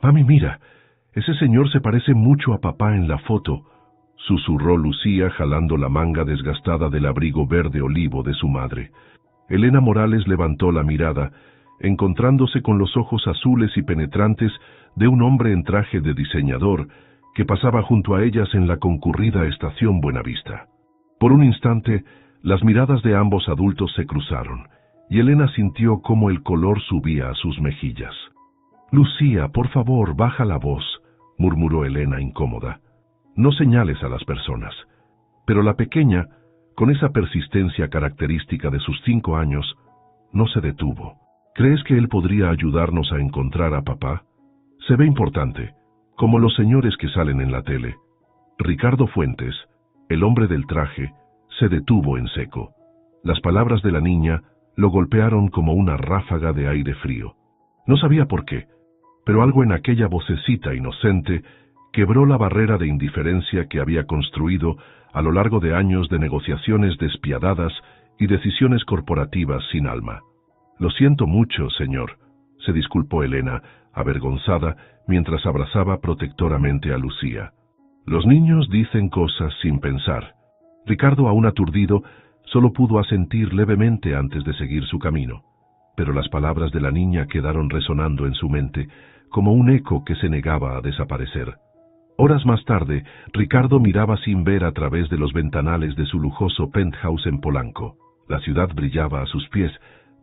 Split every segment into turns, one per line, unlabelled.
Mami, mira, ese señor se parece mucho a papá en la foto, susurró Lucía jalando la manga desgastada del abrigo verde olivo de su madre. Elena Morales levantó la mirada, encontrándose con los ojos azules y penetrantes de un hombre en traje de diseñador que pasaba junto a ellas en la concurrida estación Buenavista. Por un instante, las miradas de ambos adultos se cruzaron, y Elena sintió cómo el color subía a sus mejillas. «Lucía, por favor, baja la voz», murmuró Elena incómoda. «No señales a las personas». Pero la pequeña, con esa persistencia característica de sus 5 años, no se detuvo. «¿Crees que él podría ayudarnos a encontrar a papá? Se ve importante, como los señores que salen en la tele». Ricardo Fuentes, el hombre del traje, se detuvo en seco. Las palabras de la niña lo golpearon como una ráfaga de aire frío. No sabía por qué, pero algo en aquella vocecita inocente quebró la barrera de indiferencia que había construido a lo largo de años de negociaciones despiadadas y decisiones corporativas sin alma. «Lo siento mucho, señor», se disculpó Elena, avergonzada, mientras abrazaba protectoramente a Lucía. «Los niños dicen cosas sin pensar». Ricardo, aún aturdido, solo pudo asentir levemente antes de seguir su camino, pero las palabras de la niña quedaron resonando en su mente, como un eco que se negaba a desaparecer. Horas más tarde, Ricardo miraba sin ver a través de los ventanales de su lujoso penthouse en Polanco. La ciudad brillaba a sus pies,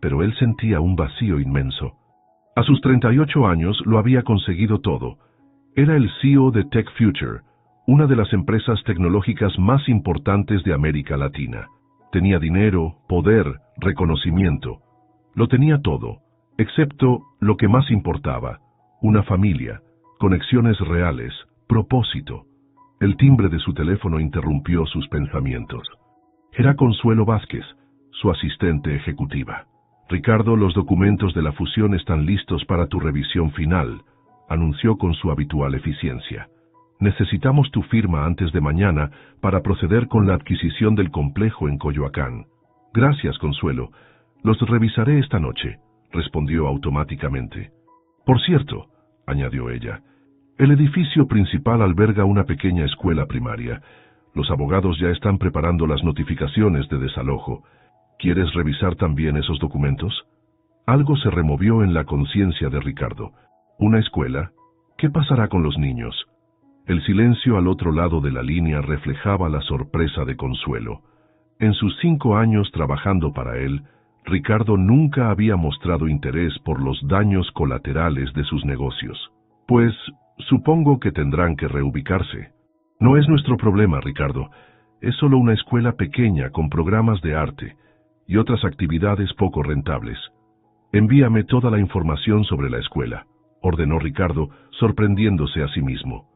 pero él sentía un vacío inmenso. A sus 38 años lo había conseguido todo. Era el CEO de Tech Future, una de las empresas tecnológicas más importantes de América Latina. Tenía dinero, poder, reconocimiento. Lo tenía todo, excepto lo que más importaba: una familia, conexiones reales, propósito. El timbre de su teléfono interrumpió sus pensamientos. Era Consuelo Vázquez, su asistente ejecutiva. «Ricardo, los documentos de la fusión están listos para tu revisión final», anunció con su habitual eficiencia. «Necesitamos tu firma antes de mañana para proceder con la adquisición del complejo en Coyoacán». «Gracias, Consuelo. Los revisaré esta noche», respondió automáticamente. «Por cierto», añadió ella, «el edificio principal alberga una pequeña escuela primaria. Los abogados ya están preparando las notificaciones de desalojo. ¿Quieres revisar también esos documentos?». Algo se removió en la conciencia de Ricardo. ¿Una escuela? ¿Qué pasará con los niños? El silencio al otro lado de la línea reflejaba la sorpresa de Consuelo. En sus 5 años trabajando para él, Ricardo nunca había mostrado interés por los daños colaterales de sus negocios. «Pues, supongo que tendrán que reubicarse». «No es nuestro problema, Ricardo. Es solo una escuela pequeña con programas de arte y otras actividades poco rentables». «Envíame toda la información sobre la escuela», ordenó Ricardo, sorprendiéndose a sí mismo.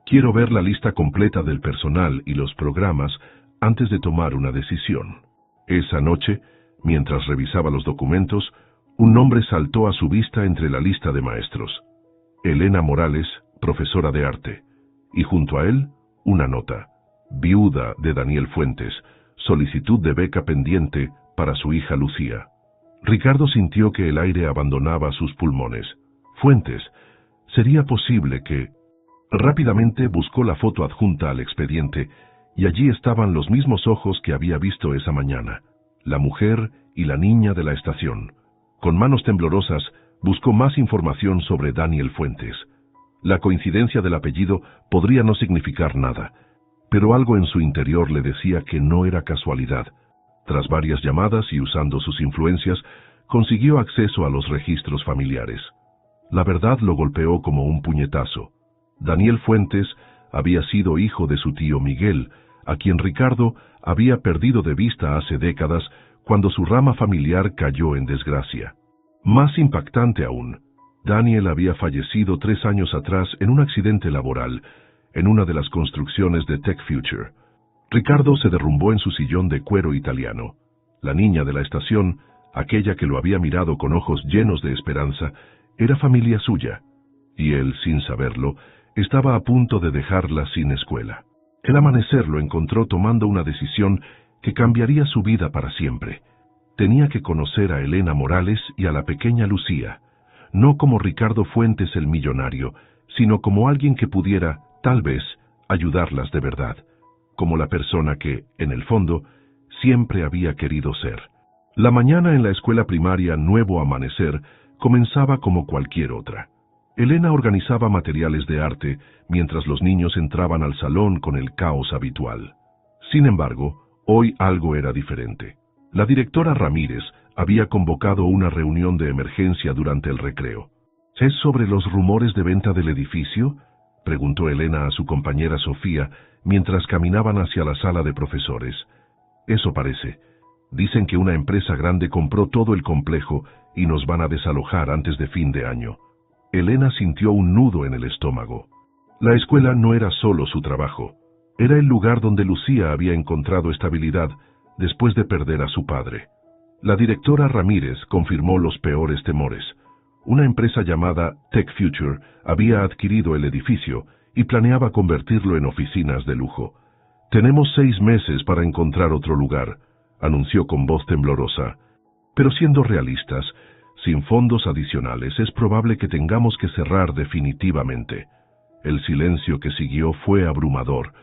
«Quiero ver la lista completa del personal y los programas antes de tomar una decisión». Esa noche, mientras revisaba los documentos, un nombre saltó a su vista entre la lista de maestros: Elena Morales, profesora de arte, y junto a él, una nota: viuda de Daniel Fuentes, solicitud de beca pendiente para su hija Lucía. Ricardo sintió que el aire abandonaba sus pulmones. Fuentes, ¿sería posible que...? Rápidamente buscó la foto adjunta al expediente, y allí estaban los mismos ojos que había visto esa mañana: la mujer y la niña de la estación. Con manos temblorosas, buscó más información sobre Daniel Fuentes. La coincidencia del apellido podría no significar nada, pero algo en su interior le decía que no era casualidad. Tras varias llamadas y usando sus influencias, consiguió acceso a los registros familiares. La verdad lo golpeó como un puñetazo. Daniel Fuentes había sido hijo de su tío Miguel, a quien Ricardo había perdido de vista hace décadas cuando su rama familiar cayó en desgracia. Más impactante aún, Daniel había fallecido 3 años atrás en un accidente laboral, en una de las construcciones de Tech Future. Ricardo se derrumbó en su sillón de cuero italiano. La niña de la estación, aquella que lo había mirado con ojos llenos de esperanza, era familia suya, y él, sin saberlo, estaba a punto de dejarla sin escuela. El amanecer lo encontró tomando una decisión que cambiaría su vida para siempre. Tenía que conocer a Elena Morales y a la pequeña Lucía, no como Ricardo Fuentes el millonario, sino como alguien que pudiera, tal vez, ayudarlas de verdad, como la persona que, en el fondo, siempre había querido ser. La mañana en la escuela primaria Nuevo Amanecer comenzaba como cualquier otra. Elena organizaba materiales de arte mientras los niños entraban al salón con el caos habitual. Sin embargo, hoy algo era diferente. La directora Ramírez había convocado una reunión de emergencia durante el recreo. ¿Es sobre los rumores de venta del edificio?, preguntó Elena a su compañera Sofía mientras caminaban hacia la sala de profesores. Eso parece. Dicen que una empresa grande compró todo el complejo y nos van a desalojar antes de fin de año. Elena sintió un nudo en el estómago. La escuela no era solo su trabajo. Era el lugar donde Lucía había encontrado estabilidad después de perder a su padre. La directora Ramírez confirmó los peores temores. Una empresa llamada Tech Future había adquirido el edificio y planeaba convertirlo en oficinas de lujo. «Tenemos 6 meses para encontrar otro lugar», anunció con voz temblorosa. «Pero siendo realistas, sin fondos adicionales es probable que tengamos que cerrar definitivamente». El silencio que siguió fue abrumador.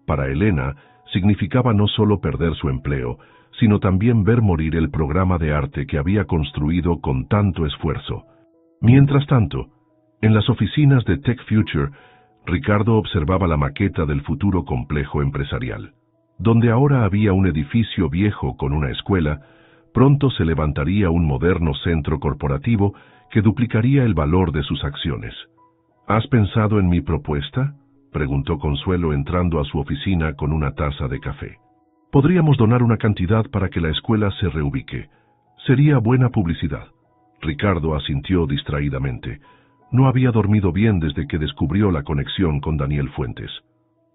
Para Elena, significaba no solo perder su empleo, sino también ver morir el programa de arte que había construido con tanto esfuerzo. Mientras tanto, en las oficinas de Tech Future, Ricardo observaba la maqueta del futuro complejo empresarial. Donde ahora había un edificio viejo con una escuela, pronto se levantaría un moderno centro corporativo que duplicaría el valor de sus acciones. «¿Has pensado en mi propuesta?», preguntó Consuelo entrando a su oficina con una taza de café. «Podríamos donar una cantidad para que la escuela se reubique. Sería buena publicidad». Ricardo asintió distraídamente. No había dormido bien desde que descubrió la conexión con Daniel Fuentes.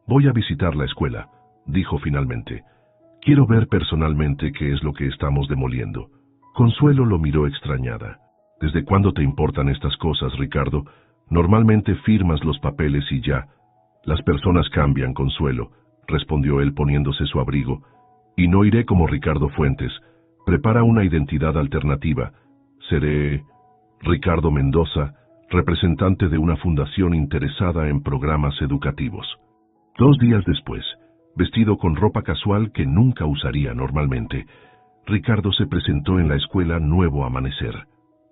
«Voy a visitar la escuela», dijo finalmente. «Quiero ver personalmente qué es lo que estamos demoliendo». Consuelo lo miró extrañada. «¿Desde cuándo te importan estas cosas, Ricardo? Normalmente firmas los papeles y ya». «Las personas cambian, Consuelo», respondió él poniéndose su abrigo. «Y no iré como Ricardo Fuentes. Prepara una identidad alternativa. Seré Ricardo Mendoza, representante de una fundación interesada en programas educativos». 2 días después, vestido con ropa casual que nunca usaría normalmente, Ricardo se presentó en la escuela Nuevo Amanecer.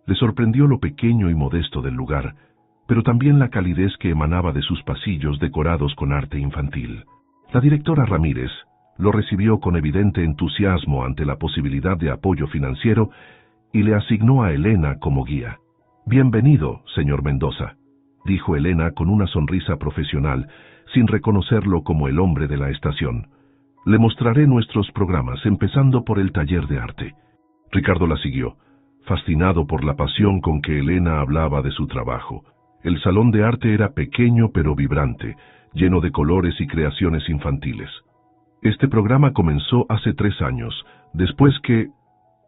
Le sorprendió lo pequeño y modesto del lugar, pero también la calidez que emanaba de sus pasillos decorados con arte infantil. La directora Ramírez lo recibió con evidente entusiasmo ante la posibilidad de apoyo financiero y le asignó a Elena como guía. «Bienvenido, señor Mendoza», dijo Elena con una sonrisa profesional, sin reconocerlo como el hombre de la estación. «Le mostraré nuestros programas, empezando por el taller de arte». Ricardo la siguió, fascinado por la pasión con que Elena hablaba de su trabajo. El salón de arte era pequeño pero vibrante, lleno de colores y creaciones infantiles. Este programa comenzó hace 3 años, después que...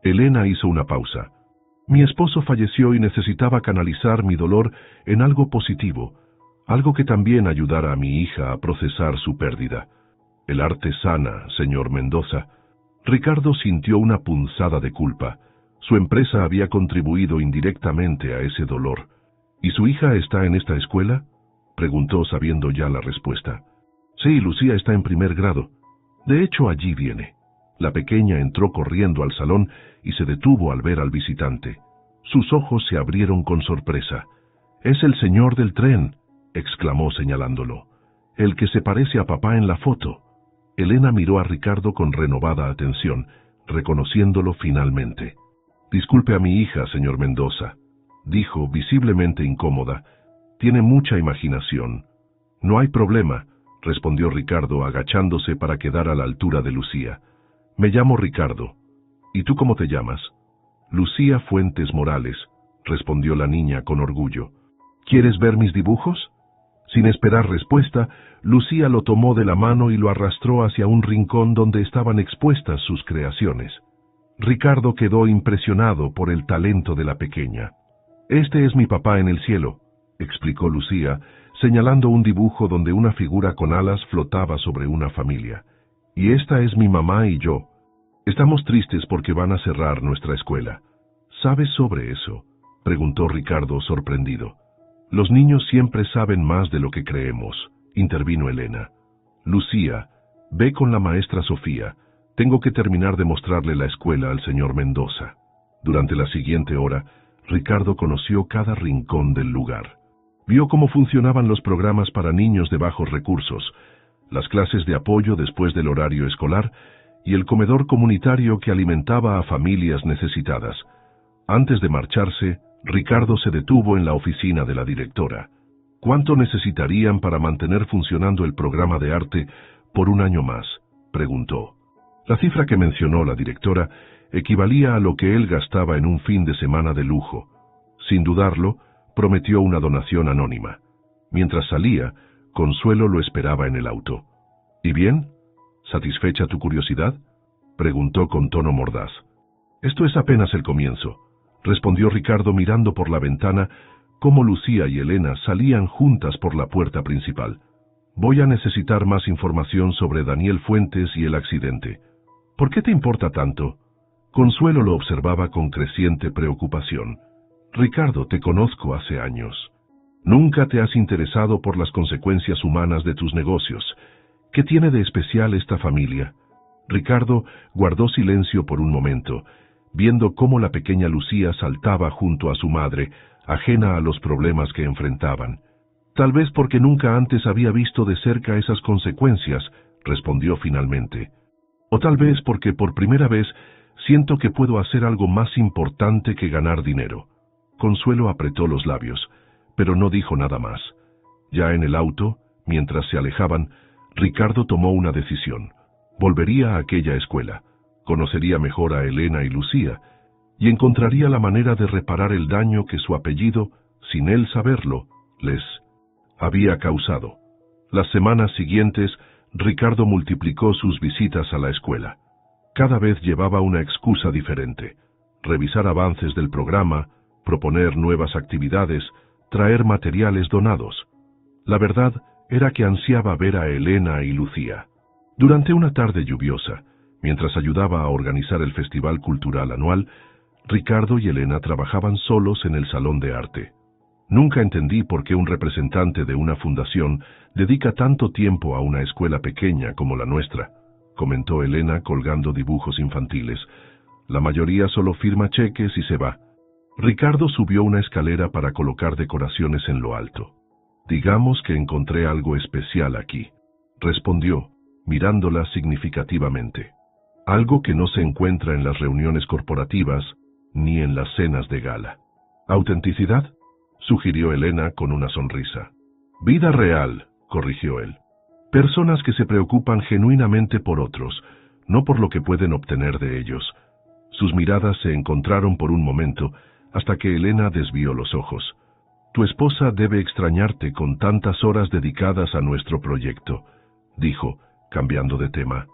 Elena hizo una pausa. «Mi esposo falleció y necesitaba canalizar mi dolor en algo positivo, algo que también ayudara a mi hija a procesar su pérdida. El arte sana, señor Mendoza». Ricardo sintió una punzada de culpa. Su empresa había contribuido indirectamente a ese dolor. «¿Y su hija está en esta escuela?», preguntó sabiendo ya la respuesta. «Sí, Lucía está en 1er grado. De hecho, allí viene». La pequeña entró corriendo al salón y se detuvo al ver al visitante. Sus ojos se abrieron con sorpresa. «Es el señor del tren», exclamó señalándolo. «El que se parece a papá en la foto». Elena miró a Ricardo con renovada atención, reconociéndolo finalmente. «Disculpe a mi hija, señor Mendoza», dijo visiblemente incómoda. «Tiene mucha imaginación». «No hay problema», respondió Ricardo agachándose para quedar a la altura de Lucía. «Me llamo Ricardo. ¿Y tú cómo te llamas?» «Lucía Fuentes Morales», respondió la niña con orgullo. «¿Quieres ver mis dibujos?». Sin esperar respuesta, Lucía lo tomó de la mano y lo arrastró hacia un rincón donde estaban expuestas sus creaciones. Ricardo quedó impresionado por el talento de la pequeña. «Este es mi papá en el cielo», explicó Lucía, señalando un dibujo donde una figura con alas flotaba sobre una familia. «Y esta es mi mamá y yo. Estamos tristes porque van a cerrar nuestra escuela». «¿Sabes sobre eso?», preguntó Ricardo sorprendido. Los niños siempre saben más de lo que creemos, intervino Elena. Lucía, ve con la maestra Sofía. Tengo que terminar de mostrarle la escuela al señor Mendoza. Durante la siguiente hora, Ricardo conoció cada rincón del lugar. Vio cómo funcionaban los programas para niños de bajos recursos, las clases de apoyo después del horario escolar y el comedor comunitario que alimentaba a familias necesitadas. Antes de marcharse, Ricardo se detuvo en la oficina de la directora. ¿Cuánto necesitarían para mantener funcionando el programa de arte por un año más?, preguntó. La cifra que mencionó la directora equivalía a lo que él gastaba en un fin de semana de lujo. Sin dudarlo, prometió una donación anónima. Mientras salía, Consuelo lo esperaba en el auto. ¿Y bien? ¿Satisfecha tu curiosidad?, preguntó con tono mordaz. Esto es apenas el comienzo, respondió Ricardo mirando por la ventana cómo Lucía y Elena salían juntas por la puerta principal. Voy a necesitar más información sobre Daniel Fuentes y el accidente. ¿Por qué te importa tanto? Consuelo lo observaba con creciente preocupación. Ricardo, te conozco hace años. Nunca te has interesado por las consecuencias humanas de tus negocios. ¿Qué tiene de especial esta familia? Ricardo guardó silencio por un momento, viendo cómo la pequeña Lucía saltaba junto a su madre, ajena a los problemas que enfrentaban. Tal vez porque nunca antes había visto de cerca esas consecuencias, respondió finalmente. O tal vez porque por primera vez siento que puedo hacer algo más importante que ganar dinero. Consuelo apretó los labios, pero no dijo nada más. Ya en el auto, mientras se alejaban, Ricardo tomó una decisión. Volvería a aquella escuela, conocería mejor a Elena y Lucía, y encontraría la manera de reparar el daño que su apellido, sin él saberlo, les había causado. Las semanas siguientes, Ricardo multiplicó sus visitas a la escuela. Cada vez llevaba una excusa diferente: revisar avances del programa, proponer nuevas actividades, traer materiales donados. La verdad era que ansiaba ver a Elena y Lucía. Durante una tarde lluviosa, mientras ayudaba a organizar el Festival Cultural Anual, Ricardo y Elena trabajaban solos en el salón de arte. Nunca entendí por qué un representante de una fundación dedica tanto tiempo a una escuela pequeña como la nuestra, comentó Elena colgando dibujos infantiles. La mayoría solo firma cheques y se va. Ricardo subió una escalera para colocar decoraciones en lo alto. Digamos que encontré algo especial aquí, respondió, mirándola significativamente. Algo que no se encuentra en las reuniones corporativas ni en las cenas de gala. ¿Autenticidad?, sugirió Elena con una sonrisa. Vida real, corrigió él. Personas que se preocupan genuinamente por otros, no por lo que pueden obtener de ellos. Sus miradas se encontraron por un momento, hasta que Elena desvió los ojos. Tu esposa debe extrañarte con tantas horas dedicadas a nuestro proyecto, dijo, cambiando de tema.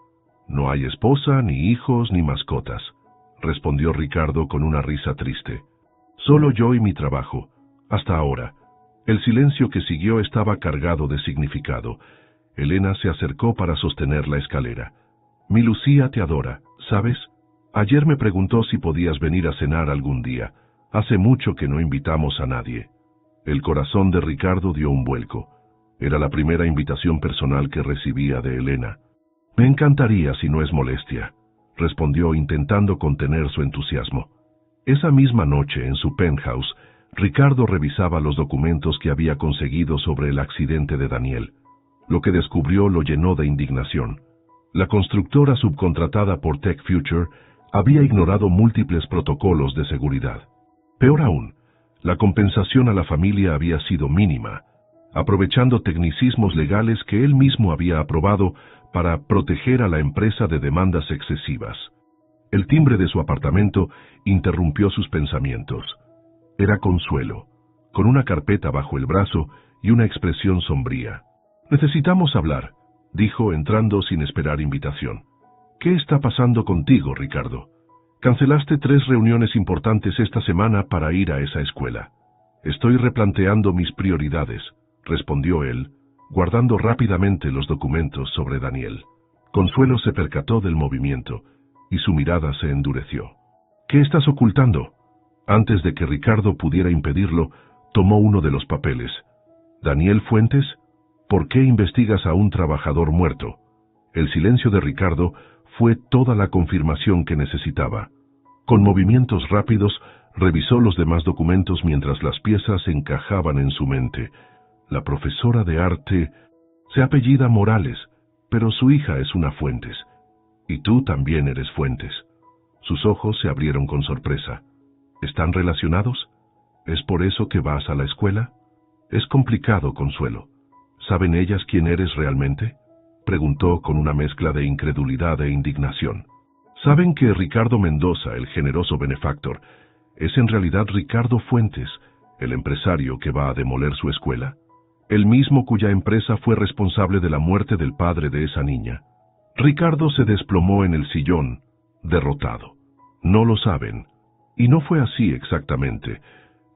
No hay esposa, ni hijos, ni mascotas, respondió Ricardo con una risa triste. Solo yo y mi trabajo, hasta ahora. El silencio que siguió estaba cargado de significado. Elena se acercó para sostener la escalera. Mi Lucía te adora, ¿sabes? Ayer me preguntó si podías venir a cenar algún día. Hace mucho que no invitamos a nadie. El corazón de Ricardo dio un vuelco. Era la primera invitación personal que recibía de Elena. Me encantaría si no es molestia, respondió intentando contener su entusiasmo. Esa misma noche, en su penthouse, Ricardo revisaba los documentos que había conseguido sobre el accidente de Daniel. Lo que descubrió lo llenó de indignación. La constructora subcontratada por Tech Future había ignorado múltiples protocolos de seguridad. Peor aún, la compensación a la familia había sido mínima, aprovechando tecnicismos legales que él mismo había aprobado para proteger a la empresa de demandas excesivas. El timbre de su apartamento interrumpió sus pensamientos. Era Consuelo, con una carpeta bajo el brazo y una expresión sombría. Necesitamos hablar, dijo entrando sin esperar invitación. ¿Qué está pasando contigo, Ricardo? Cancelaste 3 reuniones importantes esta semana para ir a esa escuela. Estoy replanteando mis prioridades, respondió él, guardando rápidamente los documentos sobre Daniel. Consuelo se percató del movimiento y su mirada se endureció. ¿Qué estás ocultando? Antes de que Ricardo pudiera impedirlo, Tomó uno de los papeles. «Daniel Fuentes, ¿por qué investigas a un trabajador muerto?» El silencio de Ricardo fue toda la confirmación que necesitaba. Con movimientos rápidos, revisó los demás documentos mientras las piezas encajaban en su mente. La profesora de arte se apellida Morales, pero su hija es una Fuentes. Y tú también eres Fuentes. Sus ojos se abrieron con sorpresa. ¿Están relacionados? ¿Es por eso que vas a la escuela? Es complicado, Consuelo. ¿Saben ellas quién eres realmente?, preguntó con una mezcla de incredulidad e indignación. ¿Saben que Ricardo Mendoza, el generoso benefactor, es en realidad Ricardo Fuentes, el empresario que va a demoler su escuela? El mismo cuya empresa fue responsable de la muerte del padre de esa niña. Ricardo se desplomó en el sillón, derrotado. No lo saben. Y no fue así exactamente.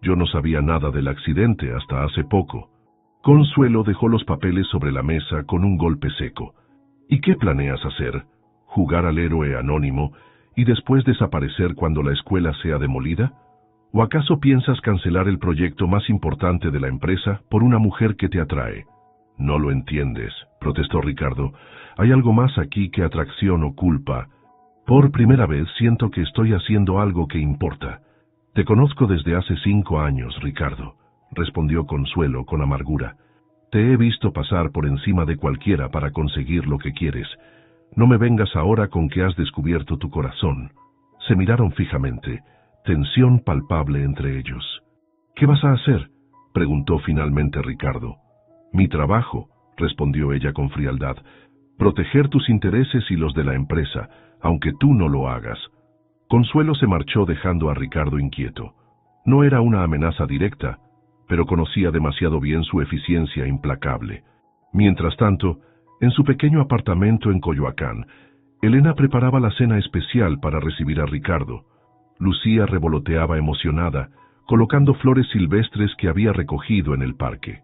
Yo no sabía nada del accidente hasta hace poco. Consuelo dejó los papeles sobre la mesa con un golpe seco. ¿Y qué planeas hacer? ¿Jugar al héroe anónimo y después desaparecer cuando la escuela sea demolida? ¿O acaso piensas cancelar el proyecto más importante de la empresa por una mujer que te atrae? No lo entiendes, protestó Ricardo. Hay algo más aquí que atracción o culpa. Por primera vez siento que estoy haciendo algo que importa. Te conozco desde hace 5 años, Ricardo, respondió Consuelo con amargura. Te he visto pasar por encima de cualquiera para conseguir lo que quieres. No me vengas ahora con que has descubierto tu corazón. Se miraron fijamente, tensión palpable entre ellos. ¿Qué vas a hacer?, preguntó finalmente Ricardo. Mi trabajo, respondió ella con frialdad, proteger tus intereses y los de la empresa, aunque tú no lo hagas. Consuelo se marchó dejando a Ricardo inquieto. No era una amenaza directa, pero conocía demasiado bien su eficiencia implacable. Mientras tanto, en su pequeño apartamento en Coyoacán, Elena preparaba la cena especial para recibir a Ricardo. Lucía revoloteaba emocionada, colocando flores silvestres que había recogido en el parque.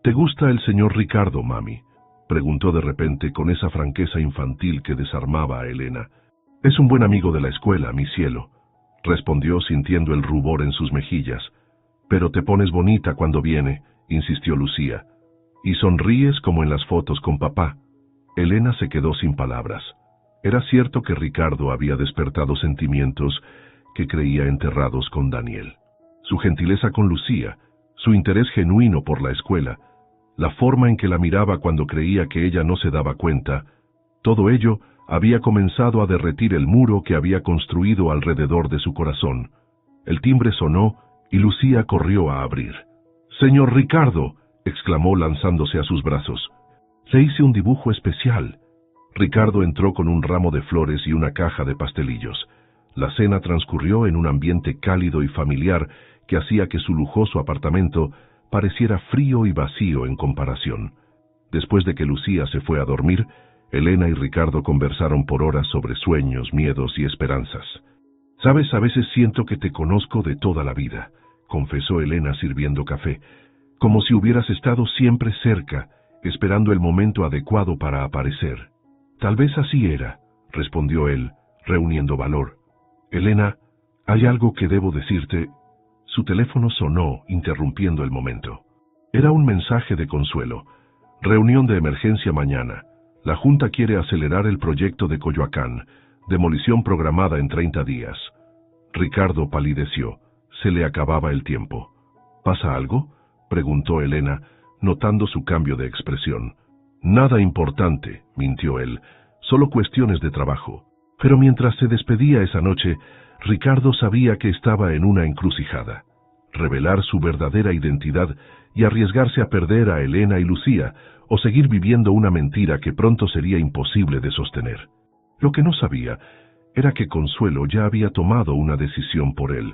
¿Te gusta el señor Ricardo, mami?, preguntó de repente con esa franqueza infantil que desarmaba a Elena. Es un buen amigo de la escuela, mi cielo, respondió sintiendo el rubor en sus mejillas. Pero te pones bonita cuando viene, insistió Lucía. Y sonríes como en las fotos con papá. Elena se quedó sin palabras. Era cierto que Ricardo había despertado sentimientos que creía enterrados con Daniel. Su gentileza con Lucía, su interés genuino por la escuela, la forma en que la miraba cuando creía que ella no se daba cuenta, todo ello había comenzado a derretir el muro que había construido alrededor de su corazón. El timbre sonó y Lucía corrió a abrir. «¡Señor Ricardo!», exclamó lanzándose a sus brazos. «Le hice un dibujo especial». Ricardo entró con un ramo de flores y una caja de pastelillos. La cena transcurrió en un ambiente cálido y familiar que hacía que su lujoso apartamento pareciera frío y vacío en comparación. Después de que Lucía se fue a dormir, Elena y Ricardo conversaron por horas sobre sueños, miedos y esperanzas. «Sabes, a veces siento que te conozco de toda la vida», confesó Elena sirviendo café, «como si hubieras estado siempre cerca, esperando el momento adecuado para aparecer». «Tal vez así era», respondió él, reuniendo valor. «Elena, hay algo que debo decirte». Su teléfono sonó, interrumpiendo el momento. Era un mensaje de Consuelo. «Reunión de emergencia mañana. La Junta quiere acelerar el proyecto de Coyoacán. Demolición programada en 30 días». Ricardo palideció. Se le acababa el tiempo. «¿Pasa algo?», preguntó Elena, notando su cambio de expresión. «Nada importante», mintió él, «solo cuestiones de trabajo». Pero mientras se despedía esa noche, Ricardo sabía que estaba en una encrucijada. Revelar su verdadera identidad y arriesgarse a perder a Elena y Lucía, o seguir viviendo una mentira que pronto sería imposible de sostener. Lo que no sabía era que Consuelo ya había tomado una decisión por él,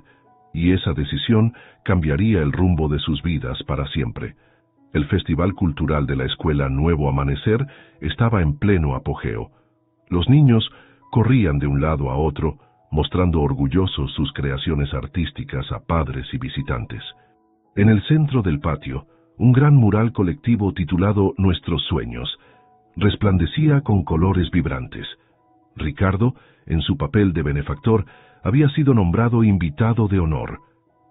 y esa decisión cambiaría el rumbo de sus vidas para siempre. El Festival Cultural de la Escuela Nuevo Amanecer estaba en pleno apogeo. Los niños corrían de un lado a otro, mostrando orgullosos sus creaciones artísticas a padres y visitantes. En el centro del patio, un gran mural colectivo titulado Nuestros Sueños resplandecía con colores vibrantes. Ricardo, en su papel de benefactor, había sido nombrado invitado de honor.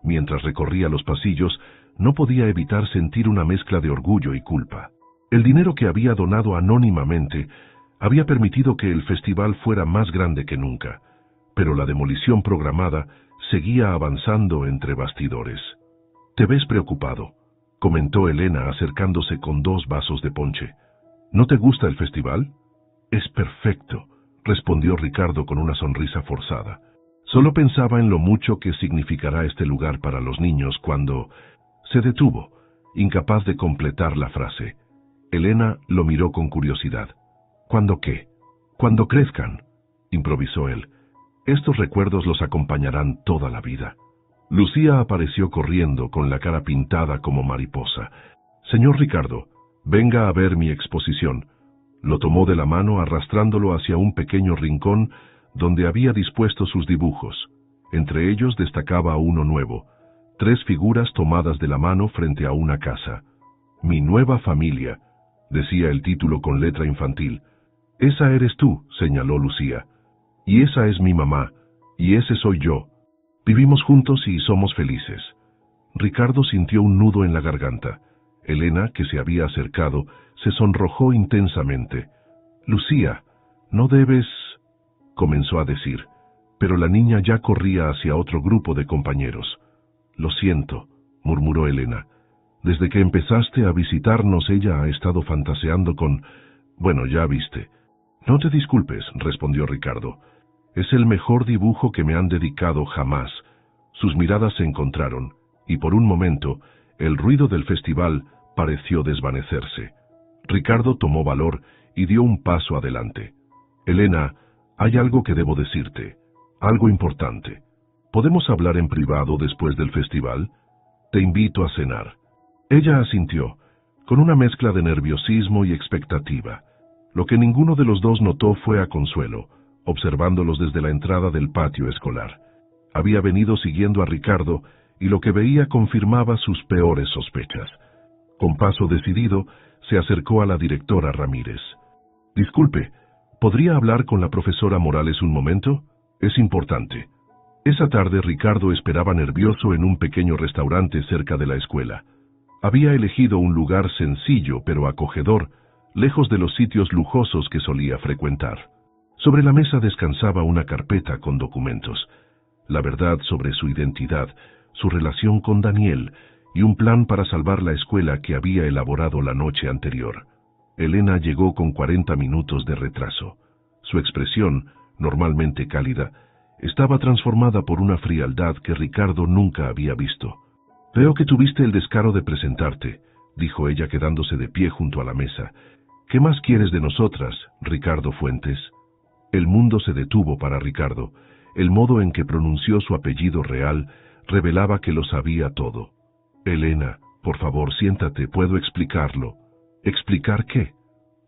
Mientras recorría los pasillos, no podía evitar sentir una mezcla de orgullo y culpa. El dinero que había donado anónimamente había permitido que el festival fuera más grande que nunca, pero la demolición programada seguía avanzando entre bastidores. «Te ves preocupado», comentó Elena acercándose con 2 vasos de ponche. «¿No te gusta el festival?» «Es perfecto», respondió Ricardo con una sonrisa forzada. Solo pensaba en lo mucho que significará este lugar para los niños cuando... Se detuvo, incapaz de completar la frase. Elena lo miró con curiosidad. «¿Cuándo qué?» «Cuando crezcan», improvisó él. «Estos recuerdos los acompañarán toda la vida». Lucía apareció corriendo con la cara pintada como mariposa. «Señor Ricardo, venga a ver mi exposición». Lo tomó de la mano arrastrándolo hacia un pequeño rincón donde había dispuesto sus dibujos. Entre ellos destacaba uno nuevo, 3 figuras tomadas de la mano frente a una casa. «Mi nueva familia», decía el título con letra infantil. «Esa eres tú», señaló Lucía. «Y esa es mi mamá, y ese soy yo. Vivimos juntos y somos felices». Ricardo sintió un nudo en la garganta. Elena, que se había acercado, se sonrojó intensamente. «Lucía, no debes...» comenzó a decir, pero la niña ya corría hacia otro grupo de compañeros. «Lo siento», murmuró Elena. «Desde que empezaste a visitarnos ella ha estado fantaseando con... Bueno, ya viste». «No te disculpes», respondió Ricardo. «Es el mejor dibujo que me han dedicado jamás». Sus miradas se encontraron, y por un momento, el ruido del festival pareció desvanecerse. Ricardo tomó valor y dio un paso adelante. «Elena, hay algo que debo decirte, algo importante. ¿Podemos hablar en privado después del festival? Te invito a cenar». Ella asintió, con una mezcla de nerviosismo y expectativa. Lo que ninguno de los dos notó fue a Consuelo, observándolos desde la entrada del patio escolar. Había venido siguiendo a Ricardo y lo que veía confirmaba sus peores sospechas. Con paso decidido, se acercó a la directora Ramírez. «Disculpe, ¿podría hablar con la profesora Morales un momento? Es importante». Esa tarde Ricardo esperaba nervioso en un pequeño restaurante cerca de la escuela. Había elegido un lugar sencillo pero acogedor, lejos de los sitios lujosos que solía frecuentar. Sobre la mesa descansaba una carpeta con documentos. La verdad sobre su identidad, su relación con Daniel y un plan para salvar la escuela que había elaborado la noche anterior. Elena llegó con 40 minutos de retraso. Su expresión, normalmente cálida, estaba transformada por una frialdad que Ricardo nunca había visto. «Veo que tuviste el descaro de presentarte», dijo ella quedándose de pie junto a la mesa. «¿Qué más quieres de nosotras, Ricardo Fuentes?» El mundo se detuvo para Ricardo. El modo en que pronunció su apellido real revelaba que lo sabía todo. «Elena, por favor, siéntate, puedo explicarlo». «¿Explicar qué?»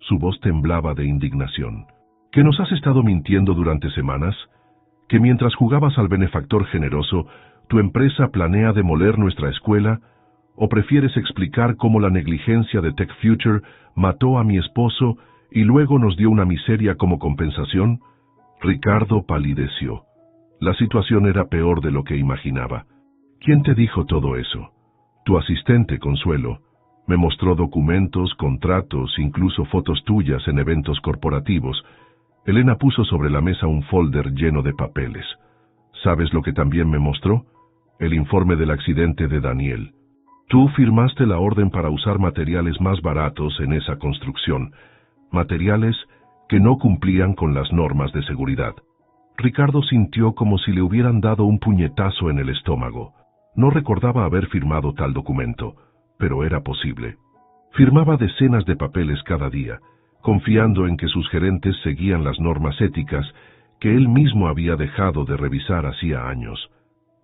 Su voz temblaba de indignación. «¿Que nos has estado mintiendo durante semanas? ¿Que mientras jugabas al benefactor generoso, tu empresa planea demoler nuestra escuela? ¿O prefieres explicar cómo la negligencia de Tech Future mató a mi esposo y luego nos dio una miseria como compensación?» Ricardo palideció. La situación era peor de lo que imaginaba. «¿Quién te dijo todo eso?» «Tu asistente, Consuelo. Me mostró documentos, contratos, incluso fotos tuyas en eventos corporativos». Elena puso sobre la mesa un folder lleno de papeles. «¿Sabes lo que también me mostró? El informe del accidente de Daniel. Tú firmaste la orden para usar materiales más baratos en esa construcción, materiales que no cumplían con las normas de seguridad». Ricardo sintió como si le hubieran dado un puñetazo en el estómago. No recordaba haber firmado tal documento, pero era posible. Firmaba decenas de papeles cada día, confiando en que sus gerentes seguían las normas éticas que él mismo había dejado de revisar hacía años.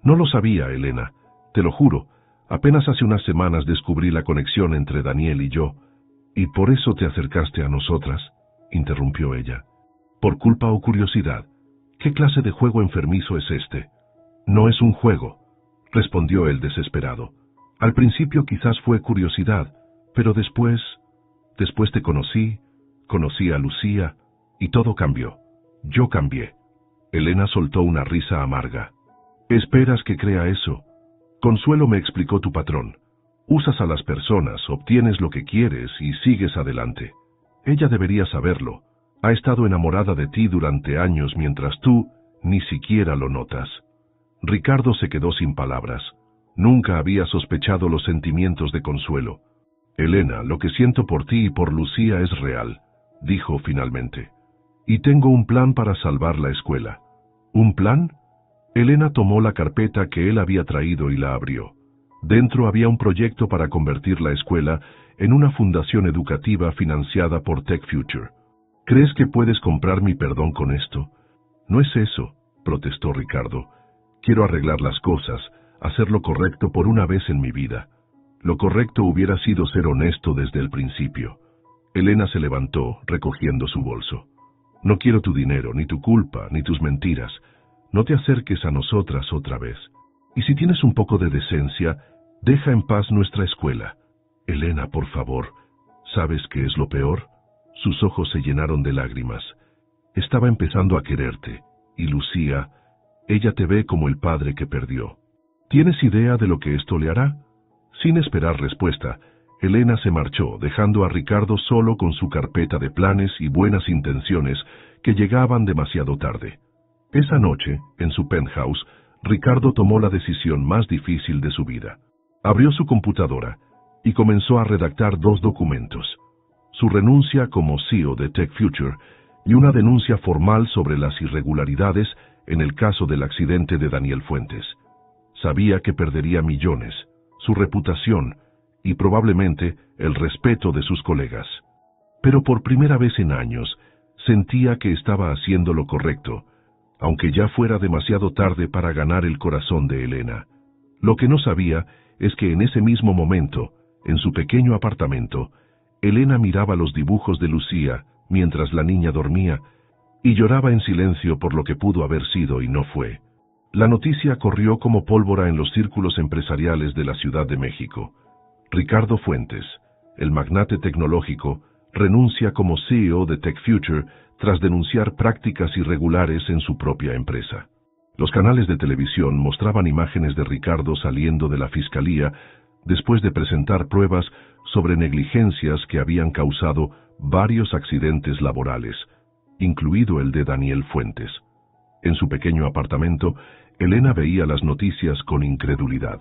«No lo sabía, Elena, te lo juro. Apenas hace unas semanas descubrí la conexión entre Daniel y yo». «¿Y por eso te acercaste a nosotras?», interrumpió ella. «¿Por culpa o curiosidad? ¿Qué clase de juego enfermizo es este?» «No es un juego», respondió él desesperado. «Al principio quizás fue curiosidad, pero después te conocí a Lucía, y todo cambió. Yo cambié». Elena soltó una risa amarga. «¿Esperas que crea eso? Consuelo me explicó tu patrón. Usas a las personas, obtienes lo que quieres y sigues adelante. Ella debería saberlo. Ha estado enamorada de ti durante años mientras tú ni siquiera lo notas. Ricardo se quedó sin palabras. Nunca había sospechado los sentimientos de Consuelo. Elena, lo que siento por ti y por Lucía es real, dijo finalmente. Y tengo un plan para salvar la escuela. ¿Un plan? Elena tomó la carpeta que él había traído y la abrió. Dentro había un proyecto para convertir la escuela en una fundación educativa financiada por Tech Future. ¿Crees que puedes comprar mi perdón con esto? No es eso, protestó Ricardo. Quiero arreglar las cosas, hacer lo correcto por una vez en mi vida. Lo correcto hubiera sido ser honesto desde el principio. Elena se levantó, recogiendo su bolso. No quiero tu dinero, ni tu culpa, ni tus mentiras. No te acerques a nosotras otra vez. Y si tienes un poco de decencia, deja en paz nuestra escuela. Elena, por favor, ¿sabes qué es lo peor? Sus ojos se llenaron de lágrimas. Estaba empezando a quererte, y Lucía, ella te ve como el padre que perdió. ¿Tienes idea de lo que esto le hará? Sin esperar respuesta, Elena se marchó, dejando a Ricardo solo con su carpeta de planes y buenas intenciones que llegaban demasiado tarde. Esa noche, en su penthouse, Ricardo tomó la decisión más difícil de su vida. Abrió su computadora y comenzó a redactar 2 documentos: su renuncia como CEO de Tech Future y una denuncia formal sobre las irregularidades en el caso del accidente de Daniel Fuentes. Sabía que perdería millones, su reputación y probablemente el respeto de sus colegas. Pero por primera vez en años, sentía que estaba haciendo lo correcto, aunque ya fuera demasiado tarde para ganar el corazón de Elena. Lo que no sabía es que en ese mismo momento, en su pequeño apartamento, Elena miraba los dibujos de Lucía mientras la niña dormía y lloraba en silencio por lo que pudo haber sido y no fue. La noticia corrió como pólvora en los círculos empresariales de la Ciudad de México. Ricardo Fuentes, el magnate tecnológico, renuncia como CEO de Tech Future tras denunciar prácticas irregulares en su propia empresa. Los canales de televisión mostraban imágenes de Ricardo saliendo de la fiscalía después de presentar pruebas sobre negligencias que habían causado varios accidentes laborales, incluido el de Daniel Fuentes. En su pequeño apartamento, Elena veía las noticias con incredulidad.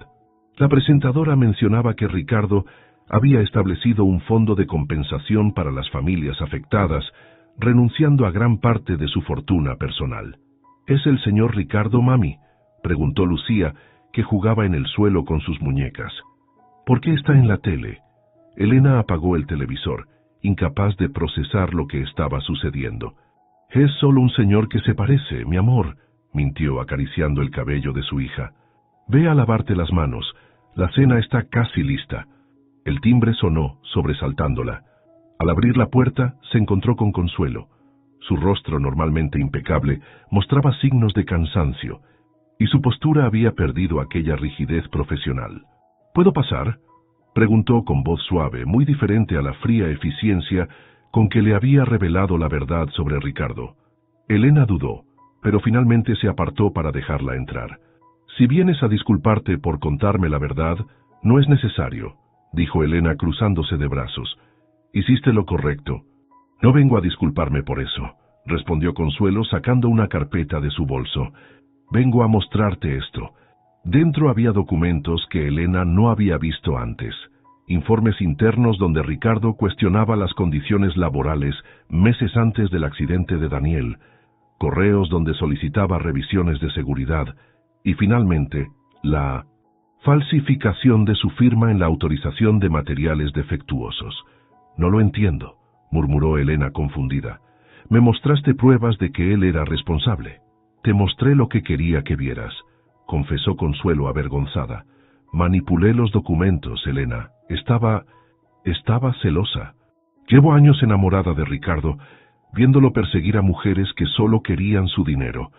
La presentadora mencionaba que Ricardo había establecido un fondo de compensación para las familias afectadas, renunciando a gran parte de su fortuna personal. ¿Es el señor Ricardo, mami?, preguntó Lucía, que jugaba en el suelo con sus muñecas. ¿Por qué está en la tele? Elena apagó el televisor, incapaz de procesar lo que estaba sucediendo. Es solo un señor que se parece, mi amor, mintió acariciando el cabello de su hija. Ve a lavarte las manos, la cena está casi lista. El timbre sonó, sobresaltándola. Al abrir la puerta, se encontró con Consuelo. Su rostro, normalmente impecable, mostraba signos de cansancio, y su postura había perdido aquella rigidez profesional. ¿Puedo pasar?, preguntó con voz suave, muy diferente a la fría eficiencia con que le había revelado la verdad sobre Ricardo. Elena dudó, pero finalmente se apartó para dejarla entrar. Si vienes a disculparte por contarme la verdad, no es necesario, dijo Elena cruzándose de brazos. Hiciste lo correcto. No vengo a disculparme por eso, respondió Consuelo sacando una carpeta de su bolso. Vengo a mostrarte esto. Dentro había documentos que Elena no había visto antes. Informes internos donde Ricardo cuestionaba las condiciones laborales meses antes del accidente de Daniel, correos donde solicitaba revisiones de seguridad y finalmente la falsificación de su firma en la autorización de materiales defectuosos. No lo entiendo, murmuró Elena confundida. Me mostraste pruebas de que él era responsable. Te mostré lo que quería que vieras, confesó Consuelo avergonzada. Manipulé los documentos, Elena. Estaba celosa. Llevo años enamorada de Ricardo, viéndolo perseguir a mujeres que solo querían su dinero.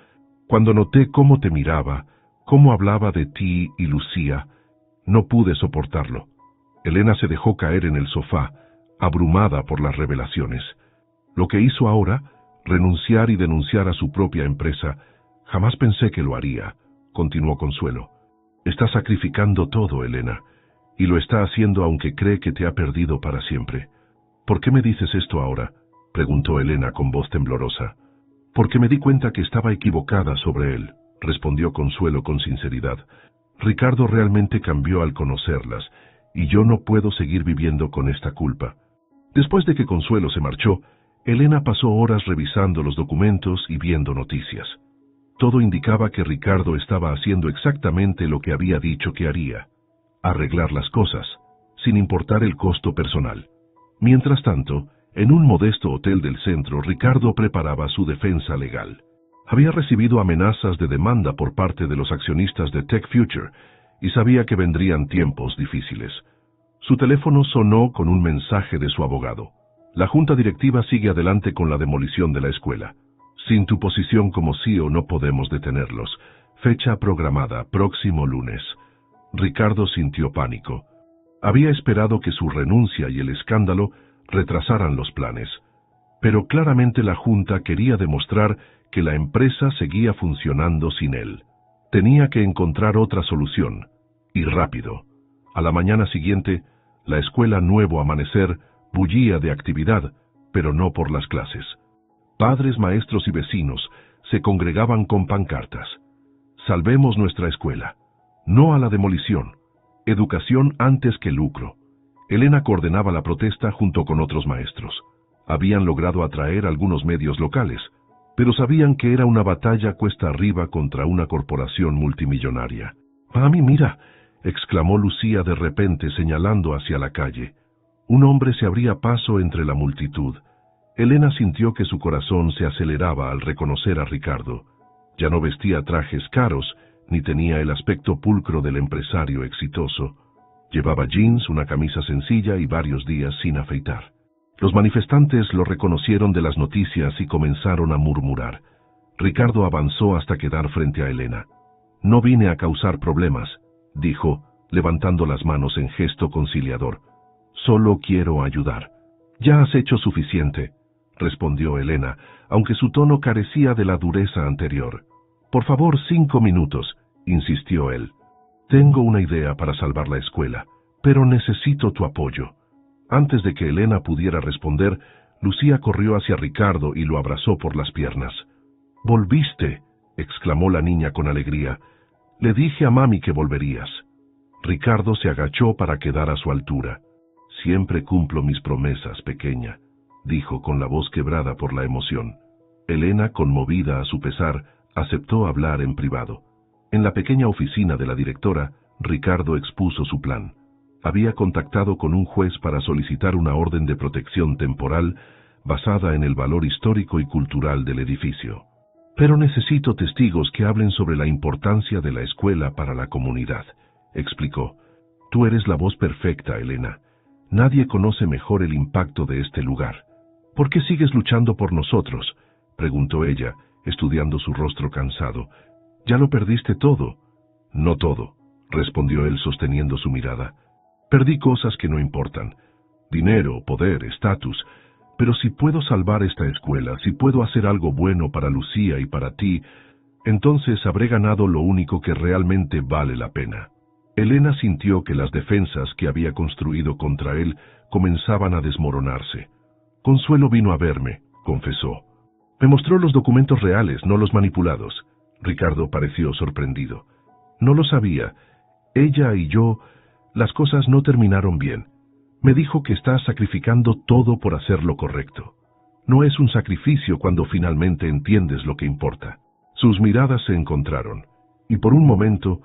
Cuando noté cómo te miraba, cómo hablaba de ti y Lucía, no pude soportarlo. Elena se dejó caer en el sofá, abrumada por las revelaciones. Lo que hizo ahora, renunciar y denunciar a su propia empresa, jamás pensé que lo haría, continuó Consuelo. Estás sacrificando todo, Elena. Y lo está haciendo aunque cree que te ha perdido para siempre. ¿Por qué me dices esto ahora?, preguntó Elena con voz temblorosa. Porque me di cuenta que estaba equivocada sobre él, respondió Consuelo con sinceridad. Ricardo realmente cambió al conocerlas, y yo no puedo seguir viviendo con esta culpa. Después de que Consuelo se marchó, Elena pasó horas revisando los documentos y viendo noticias. Todo indicaba que Ricardo estaba haciendo exactamente lo que había dicho que haría: arreglar las cosas, sin importar el costo personal. Mientras tanto, en un modesto hotel del centro, Ricardo preparaba su defensa legal. Había recibido amenazas de demanda por parte de los accionistas de Tech Future y sabía que vendrían tiempos difíciles. Su teléfono sonó con un mensaje de su abogado. La junta directiva sigue adelante con la demolición de la escuela. Sin tu posición como CEO no podemos detenerlos. Fecha programada, próximo lunes. Ricardo sintió pánico. Había esperado que su renuncia y el escándalo retrasaran los planes, pero claramente la junta quería demostrar que la empresa seguía funcionando sin él. Tenía que encontrar otra solución, y rápido. A la mañana siguiente, la escuela Nuevo Amanecer bullía de actividad, pero no por las clases. Padres, maestros y vecinos se congregaban con pancartas. Salvemos nuestra escuela. No a la demolición. Educación antes que lucro. Elena coordinaba la protesta junto con otros maestros. Habían logrado atraer algunos medios locales, pero sabían que era una batalla cuesta arriba contra una corporación multimillonaria. «Mami, mira», exclamó Lucía de repente señalando hacia la calle. Un hombre se abría paso entre la multitud. Elena sintió que su corazón se aceleraba al reconocer a Ricardo. Ya no vestía trajes caros, ni tenía el aspecto pulcro del empresario exitoso. Llevaba jeans, una camisa sencilla y varios días sin afeitar. Los manifestantes lo reconocieron de las noticias y comenzaron a murmurar. Ricardo avanzó hasta quedar frente a Elena. «No vine a causar problemas», dijo, levantando las manos en gesto conciliador. «Solo quiero ayudar». «Ya has hecho suficiente», respondió Elena, aunque su tono carecía de la dureza anterior. «Por favor, 5 minutos», insistió él. «Tengo una idea para salvar la escuela, pero necesito tu apoyo». Antes de que Elena pudiera responder, Lucía corrió hacia Ricardo y lo abrazó por las piernas. «¡Volviste!», exclamó la niña con alegría. «Le dije a mami que volverías». Ricardo se agachó para quedar a su altura. «Siempre cumplo mis promesas, pequeña», dijo con la voz quebrada por la emoción. Elena, conmovida a su pesar, aceptó hablar en privado. En la pequeña oficina de la directora, Ricardo expuso su plan. Había contactado con un juez para solicitar una orden de protección temporal basada en el valor histórico y cultural del edificio. «Pero necesito testigos que hablen sobre la importancia de la escuela para la comunidad», explicó. «Tú eres la voz perfecta, Elena. Nadie conoce mejor el impacto de este lugar». «¿Por qué sigues luchando por nosotros?», preguntó ella, estudiando su rostro cansado. «Ya lo perdiste todo». «No todo», respondió él sosteniendo su mirada. «Perdí cosas que no importan. Dinero, poder, estatus. Pero si puedo salvar esta escuela, si puedo hacer algo bueno para Lucía y para ti, entonces habré ganado lo único que realmente vale la pena». Elena sintió que las defensas que había construido contra él comenzaban a desmoronarse. «Consuelo vino a verme», confesó. «Me mostró los documentos reales, no los manipulados». Ricardo pareció sorprendido. «No lo sabía. Ella y yo, las cosas no terminaron bien. Me dijo que estás sacrificando todo por hacer lo correcto. No es un sacrificio cuando finalmente entiendes lo que importa». Sus miradas se encontraron, y por un momento,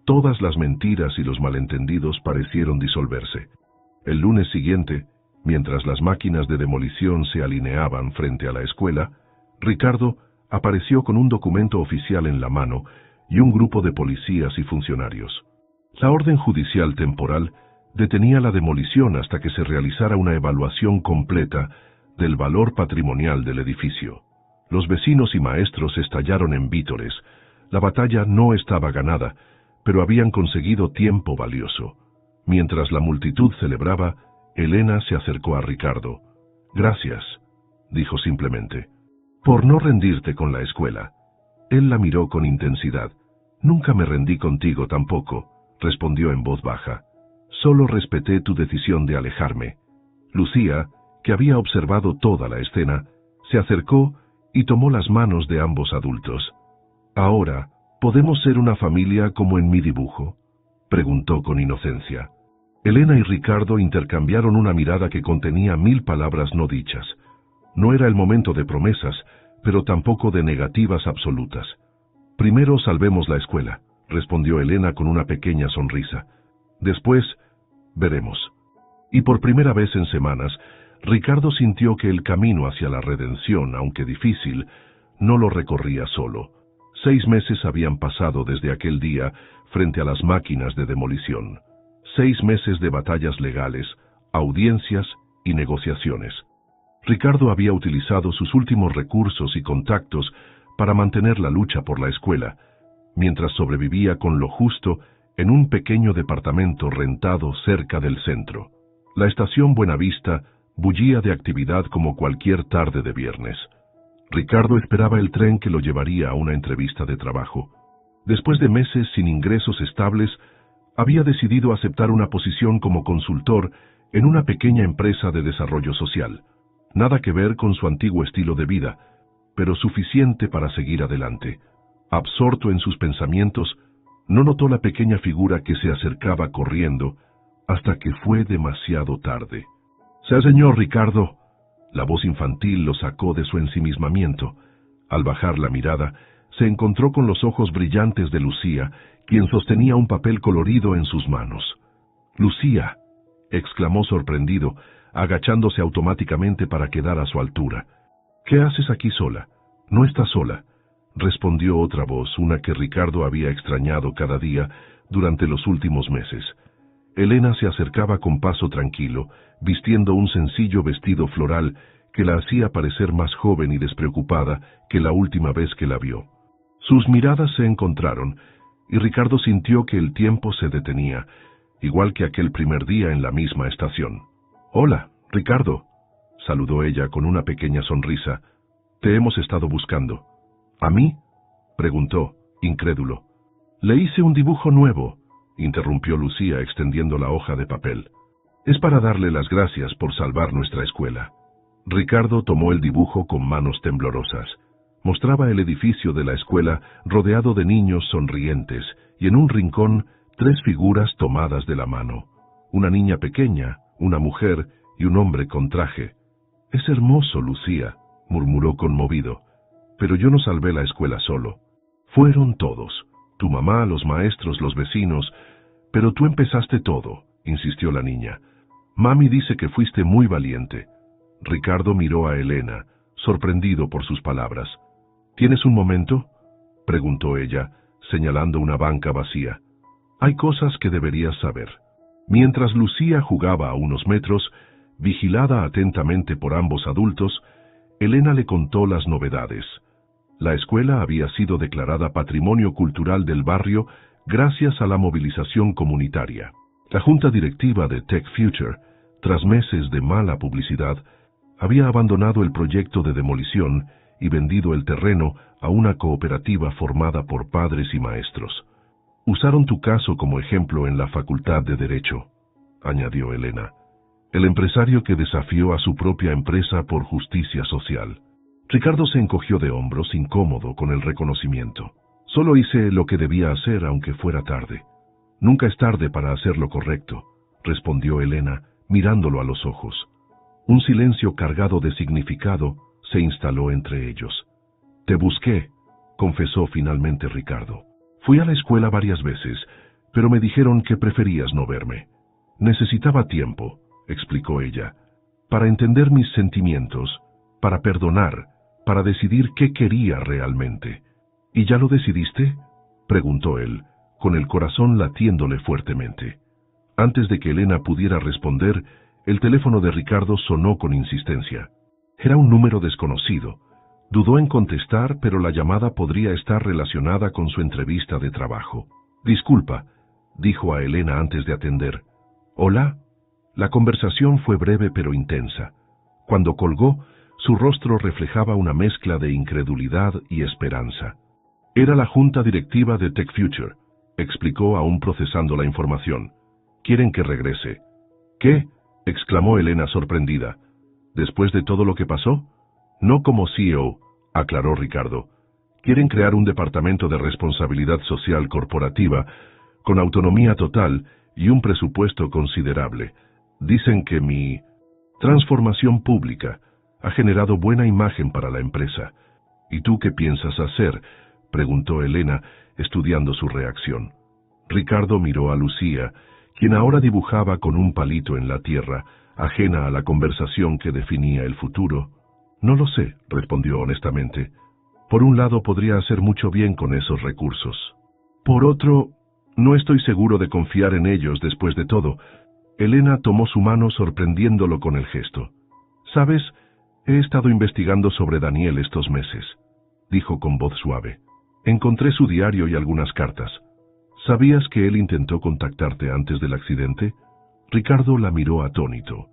todas las mentiras y los malentendidos parecieron disolverse. El lunes siguiente, mientras las máquinas de demolición se alineaban frente a la escuela, Ricardo apareció con un documento oficial en la mano y un grupo de policías y funcionarios. La orden judicial temporal detenía la demolición hasta que se realizara una evaluación completa del valor patrimonial del edificio. Los vecinos y maestros estallaron en vítores. La batalla no estaba ganada, pero habían conseguido tiempo valioso. Mientras la multitud celebraba, Elena se acercó a Ricardo. «Gracias», dijo simplemente, «por no rendirte con la escuela». Él la miró con intensidad. «Nunca me rendí contigo tampoco», respondió en voz baja. Solo respeté tu decisión de alejarme. Lucía, que había observado toda la escena, se acercó y tomó las manos de ambos adultos. «Ahora, ¿podemos ser una familia como en mi dibujo?», preguntó con inocencia. Elena y Ricardo intercambiaron una mirada que contenía 1000 palabras no dichas. No era el momento de promesas, pero tampoco de negativas absolutas. «Primero salvemos la escuela», respondió Elena con una pequeña sonrisa. «Después, veremos». Y por primera vez en semanas, Ricardo sintió que el camino hacia la redención, aunque difícil, no lo recorría solo. 6 meses habían pasado desde aquel día frente a las máquinas de demolición. 6 meses de batallas legales, audiencias y negociaciones. Ricardo había utilizado sus últimos recursos y contactos para mantener la lucha por la escuela, mientras sobrevivía con lo justo en un pequeño departamento rentado cerca del centro. La estación Buenavista bullía de actividad como cualquier tarde de viernes. Ricardo esperaba el tren que lo llevaría a una entrevista de trabajo. Después de meses sin ingresos estables, había decidido aceptar una posición como consultor en una pequeña empresa de desarrollo social. Nada que ver con su antiguo estilo de vida, pero suficiente para seguir adelante. Absorto en sus pensamientos, no notó la pequeña figura que se acercaba corriendo, hasta que fue demasiado tarde. «Sea señor Ricardo». La voz infantil lo sacó de su ensimismamiento. Al bajar la mirada, se encontró con los ojos brillantes de Lucía, quien sostenía un papel colorido en sus manos. «Lucía», exclamó sorprendido, agachándose automáticamente para quedar a su altura. «¿Qué haces aquí sola?». «No estás sola», respondió otra voz, una que Ricardo había extrañado cada día durante los últimos meses. Elena se acercaba con paso tranquilo, vistiendo un sencillo vestido floral que la hacía parecer más joven y despreocupada que la última vez que la vio. Sus miradas se encontraron, y Ricardo sintió que el tiempo se detenía, igual que aquel primer día en la misma estación. «Hola, Ricardo», saludó ella con una pequeña sonrisa. «Te hemos estado buscando». «¿A mí?», preguntó, incrédulo. «Le hice un dibujo nuevo», interrumpió Lucía extendiendo la hoja de papel. «Es para darle las gracias por salvar nuestra escuela». Ricardo tomó el dibujo con manos temblorosas. Mostraba el edificio de la escuela rodeado de niños sonrientes y en un rincón 3 figuras tomadas de la mano. Una niña pequeña, una mujer y un hombre con traje. «Es hermoso, Lucía», murmuró conmovido. «Pero yo no salvé la escuela solo. Fueron todos. Tu mamá, los maestros, los vecinos. Pero tú empezaste todo», insistió la niña. «Mami dice que fuiste muy valiente». Ricardo miró a Elena, sorprendido por sus palabras. «¿Tienes un momento?», preguntó ella, señalando una banca vacía. «Hay cosas que deberías saber». Mientras Lucía jugaba a unos metros, vigilada atentamente por ambos adultos, Elena le contó las novedades. La escuela había sido declarada Patrimonio Cultural del barrio gracias a la movilización comunitaria. La junta directiva de Tech Future, tras meses de mala publicidad, había abandonado el proyecto de demolición y vendido el terreno a una cooperativa formada por padres y maestros. «Usaron tu caso como ejemplo en la Facultad de Derecho», añadió Elena. «El empresario que desafió a su propia empresa por justicia social». Ricardo se encogió de hombros, incómodo con el reconocimiento. «Solo hice lo que debía hacer, aunque fuera tarde». «Nunca es tarde para hacer lo correcto», respondió Elena, mirándolo a los ojos. Un silencio cargado de significado se instaló entre ellos. «Te busqué», confesó finalmente Ricardo. «Fui a la escuela varias veces, pero me dijeron que preferías no verme. Necesitaba tiempo», explicó ella, «para entender mis sentimientos, para perdonar, para decidir qué quería realmente». «¿Y ya lo decidiste?», preguntó él, con el corazón latiéndole fuertemente. Antes de que Elena pudiera responder, el teléfono de Ricardo sonó con insistencia. Era un número desconocido. Dudó en contestar, pero la llamada podría estar relacionada con su entrevista de trabajo. «Disculpa», dijo a Elena antes de atender. «¿Hola?». La conversación fue breve pero intensa. Cuando colgó, su rostro reflejaba una mezcla de incredulidad y esperanza. «Era la junta directiva de Tech Future», explicó aún procesando la información. Quieren que regrese. ¿Qué? Exclamó Elena sorprendida. ¿Después de todo lo que pasó? No como CEO, aclaró Ricardo. Quieren crear un departamento de responsabilidad social corporativa con autonomía total y un presupuesto considerable. Dicen que mi transformación pública ha generado buena imagen para la empresa. ¿Y tú qué piensas hacer?, preguntó Elena, estudiando su reacción. Ricardo miró a Lucía, quien ahora dibujaba con un palito en la tierra, ajena a la conversación que definía el futuro. No lo sé, respondió honestamente. Por un lado podría hacer mucho bien con esos recursos. Por otro, no estoy seguro de confiar en ellos después de todo. Elena tomó su mano sorprendiéndolo con el gesto. ¿Sabes? He estado investigando sobre Daniel estos meses, dijo con voz suave. Encontré su diario y algunas cartas. ¿Sabías que él intentó contactarte antes del accidente? Ricardo la miró atónito.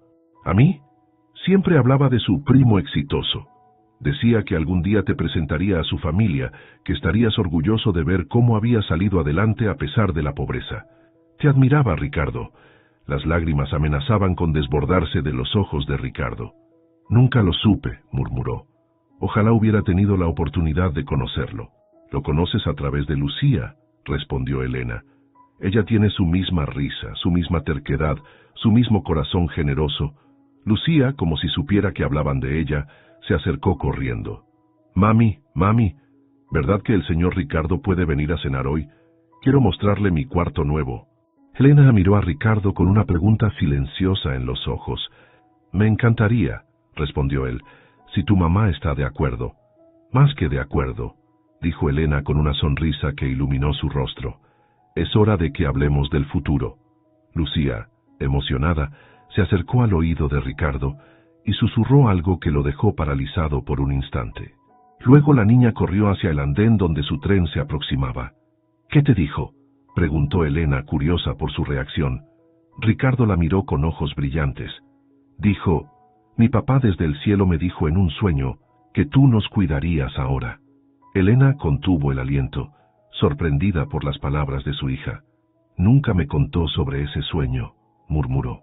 ¿A mí? Siempre hablaba de su primo exitoso. Decía que algún día te presentaría a su familia, que estarías orgulloso de ver cómo había salido adelante a pesar de la pobreza. Te admiraba, Ricardo. Las lágrimas amenazaban con desbordarse de los ojos de Ricardo. Nunca lo supe, murmuró. Ojalá hubiera tenido la oportunidad de conocerlo. Lo conoces a través de Lucía, respondió Elena. Ella tiene su misma risa, su misma terquedad, su mismo corazón generoso. Lucía, como si supiera que hablaban de ella, se acercó corriendo. Mami, ¿verdad que el señor Ricardo puede venir a cenar hoy? Quiero mostrarle mi cuarto nuevo. Elena miró a Ricardo con una pregunta silenciosa en los ojos. Me encantaría, respondió él, si tu mamá está de acuerdo. Más que de acuerdo, dijo Elena con una sonrisa que iluminó su rostro. Es hora de que hablemos del futuro. Lucía, emocionada, se acercó al oído de Ricardo y susurró algo que lo dejó paralizado por un instante. Luego la niña corrió hacia el andén donde su tren se aproximaba. ¿Qué te dijo?, preguntó Elena, curiosa por su reacción. Ricardo la miró con ojos brillantes. Dijo, mi papá desde el cielo me dijo en un sueño que tú nos cuidarías ahora. Elena contuvo el aliento, sorprendida por las palabras de su hija. Nunca me contó sobre ese sueño, murmuró.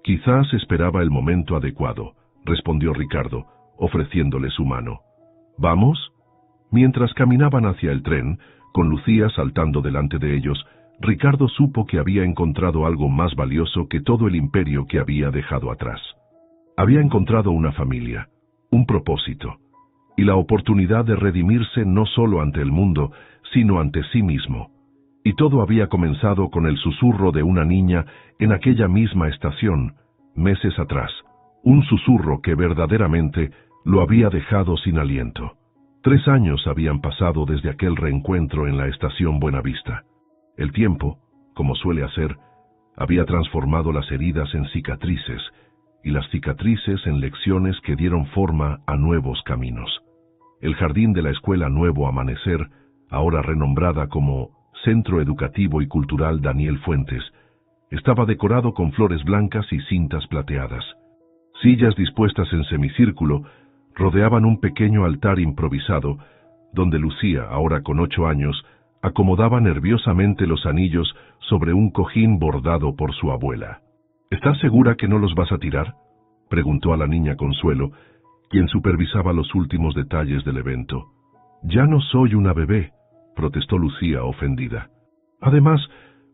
Quizás esperaba el momento adecuado, respondió Ricardo, ofreciéndole su mano. ¿Vamos? Mientras caminaban hacia el tren, con Lucía saltando delante de ellos, Ricardo supo que había encontrado algo más valioso que todo el imperio que había dejado atrás. Había encontrado una familia, un propósito, y la oportunidad de redimirse no solo ante el mundo, sino ante sí mismo. Y todo había comenzado con el susurro de una niña en aquella misma estación, meses atrás, un susurro que verdaderamente lo había dejado sin aliento. 3 años habían pasado desde aquel reencuentro en la estación Buenavista. El tiempo, como suele hacer, había transformado las heridas en cicatrices, y las cicatrices en lecciones que dieron forma a nuevos caminos. El jardín de la escuela Nuevo Amanecer, ahora renombrada como Centro Educativo y Cultural Daniel Fuentes, estaba decorado con flores blancas y cintas plateadas. Sillas dispuestas en semicírculo rodeaban un pequeño altar improvisado, donde Lucía, ahora con 8 años, acomodaba nerviosamente los anillos sobre un cojín bordado por su abuela. ¿Estás segura que no los vas a tirar?, preguntó a la niña Consuelo, quien supervisaba los últimos detalles del evento. Ya no soy una bebé, protestó Lucía ofendida. Además,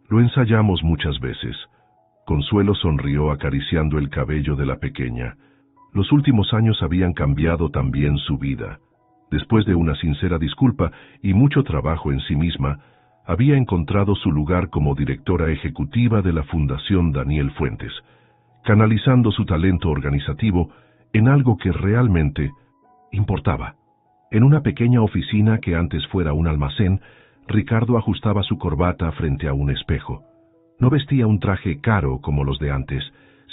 lo ensayamos muchas veces. Consuelo sonrió acariciando el cabello de la pequeña. Los últimos años habían cambiado también su vida. Después de una sincera disculpa y mucho trabajo en sí misma, había encontrado su lugar como directora ejecutiva de la Fundación Daniel Fuentes, canalizando su talento organizativo en algo que realmente importaba. En una pequeña oficina que antes fuera un almacén, Ricardo ajustaba su corbata frente a un espejo. No vestía un traje caro como los de antes,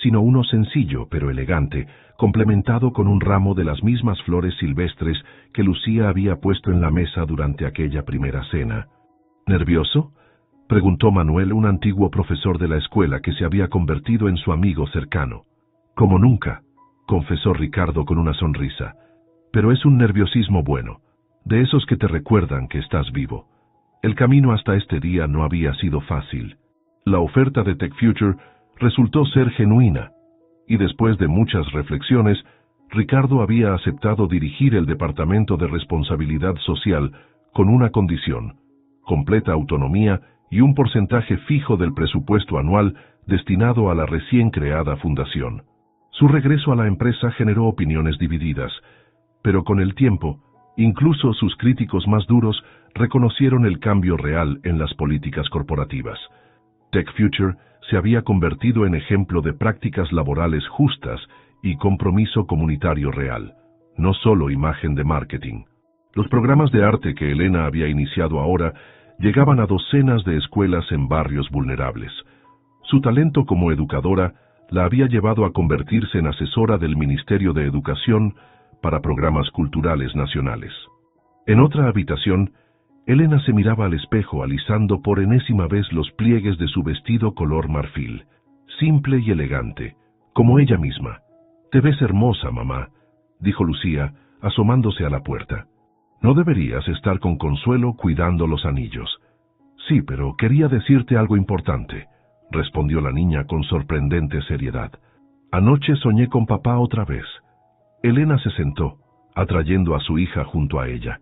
sino uno sencillo pero elegante, complementado con un ramo de las mismas flores silvestres que Lucía había puesto en la mesa durante aquella primera cena. ¿Nervioso?, preguntó Manuel, un antiguo profesor de la escuela que se había convertido en su amigo cercano. Como nunca, confesó Ricardo con una sonrisa. Pero es un nerviosismo bueno, de esos que te recuerdan que estás vivo. El camino hasta este día no había sido fácil. La oferta de Tech Future resultó ser genuina, y después de muchas reflexiones, Ricardo había aceptado dirigir el Departamento de Responsabilidad Social con una condición: completa autonomía y un porcentaje fijo del presupuesto anual destinado a la recién creada fundación. Su regreso a la empresa generó opiniones divididas, pero con el tiempo, incluso sus críticos más duros reconocieron el cambio real en las políticas corporativas. Tech Future se había convertido en ejemplo de prácticas laborales justas y compromiso comunitario real, no solo imagen de marketing. Los programas de arte que Elena había iniciado ahora llegaban a docenas de escuelas en barrios vulnerables. Su talento como educadora la había llevado a convertirse en asesora del Ministerio de Educación para programas culturales nacionales. En otra habitación, Elena se miraba al espejo alisando por enésima vez los pliegues de su vestido color marfil, simple y elegante, como ella misma. «Te ves hermosa, mamá», dijo Lucía, asomándose a la puerta. «No deberías estar con Consuelo cuidando los anillos». «Sí, pero quería decirte algo importante», respondió la niña con sorprendente seriedad. «Anoche soñé con papá otra vez». Elena se sentó, atrayendo a su hija junto a ella.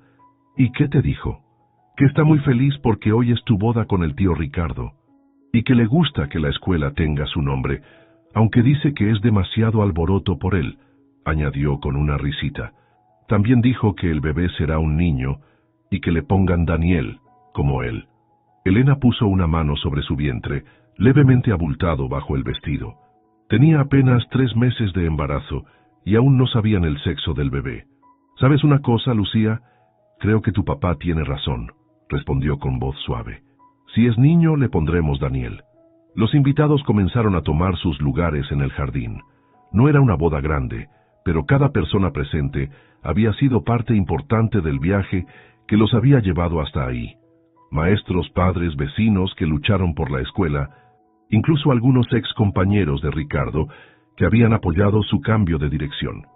«¿Y qué te dijo?» «Que está muy feliz porque hoy es tu boda con el tío Ricardo, y que le gusta que la escuela tenga su nombre, aunque dice que es demasiado alboroto por él», añadió con una risita. «También dijo que el bebé será un niño y que le pongan Daniel, como él». Elena puso una mano sobre su vientre, levemente abultado bajo el vestido. Tenía apenas 3 meses de embarazo y aún no sabían el sexo del bebé. «¿Sabes una cosa, Lucía? Creo que tu papá tiene razón», respondió con voz suave. «Si es niño, le pondremos Daniel». Los invitados comenzaron a tomar sus lugares en el jardín. No era una boda grande, pero cada persona presente había sido parte importante del viaje que los había llevado hasta ahí. Maestros, padres, vecinos que lucharon por la escuela, incluso algunos ex compañeros de Ricardo que habían apoyado su cambio de dirección.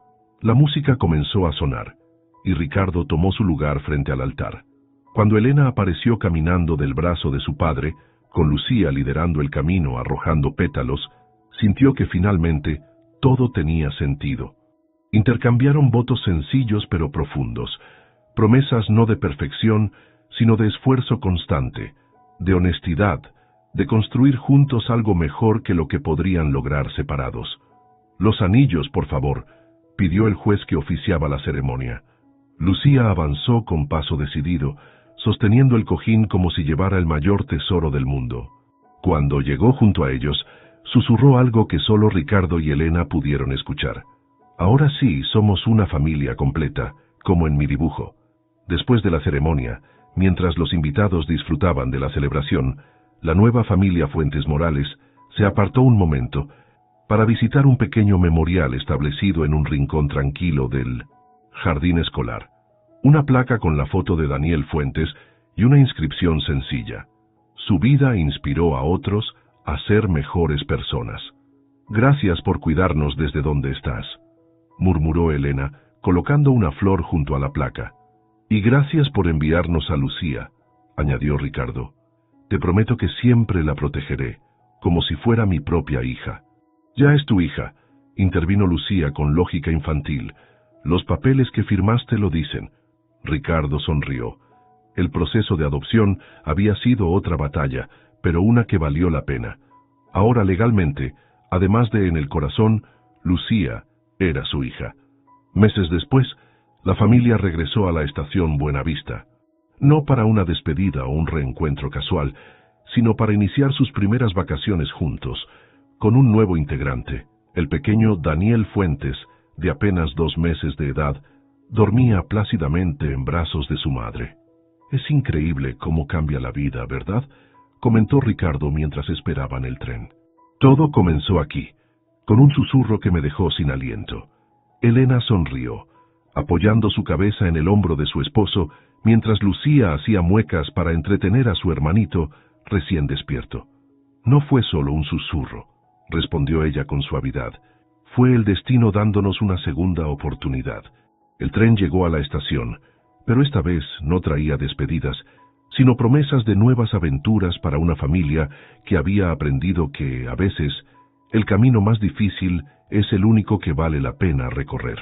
La música comenzó a sonar, y Ricardo tomó su lugar frente al altar. Cuando Elena apareció caminando del brazo de su padre, con Lucía liderando el camino arrojando pétalos, sintió que finalmente todo tenía sentido. Intercambiaron votos sencillos pero profundos, promesas no de perfección, sino de esfuerzo constante, de honestidad, de construir juntos algo mejor que lo que podrían lograr separados. «Los anillos, por favor», pidió el juez que oficiaba la ceremonia. Lucía avanzó con paso decidido, sosteniendo el cojín como si llevara el mayor tesoro del mundo. Cuando llegó junto a ellos, susurró algo que solo Ricardo y Elena pudieron escuchar. «Ahora sí, somos una familia completa, como en mi dibujo». Después de la ceremonia, mientras los invitados disfrutaban de la celebración, la nueva familia Fuentes Morales se apartó un momento para visitar un pequeño memorial establecido en un rincón tranquilo del jardín escolar. Una placa con la foto de Daniel Fuentes y una inscripción sencilla: «Su vida inspiró a otros a ser mejores personas. Gracias por cuidarnos desde donde estás», murmuró Elena, colocando una flor junto a la placa. «Y gracias por enviarnos a Lucía», añadió Ricardo. «Te prometo que siempre la protegeré, como si fuera mi propia hija». «Ya es tu hija», intervino Lucía con lógica infantil. «Los papeles que firmaste lo dicen». Ricardo sonrió. El proceso de adopción había sido otra batalla, pero una que valió la pena. Ahora legalmente, además de en el corazón, Lucía era su hija. Meses después, la familia regresó a la estación Buenavista, no para una despedida o un reencuentro casual, sino para iniciar sus primeras vacaciones juntos, con un nuevo integrante. El pequeño Daniel Fuentes, de apenas 2 meses de edad, dormía plácidamente en brazos de su madre. «Es increíble cómo cambia la vida, ¿verdad?», comentó Ricardo mientras esperaban el tren. «Todo comenzó aquí, con un susurro que me dejó sin aliento». Elena sonrió, apoyando su cabeza en el hombro de su esposo, mientras Lucía hacía muecas para entretener a su hermanito recién despierto. «No fue solo un susurro», respondió ella con suavidad. «Fue el destino dándonos una segunda oportunidad». El tren llegó a la estación, pero esta vez no traía despedidas, sino promesas de nuevas aventuras para una familia que había aprendido que, a veces, el camino más difícil es el único que vale la pena recorrer.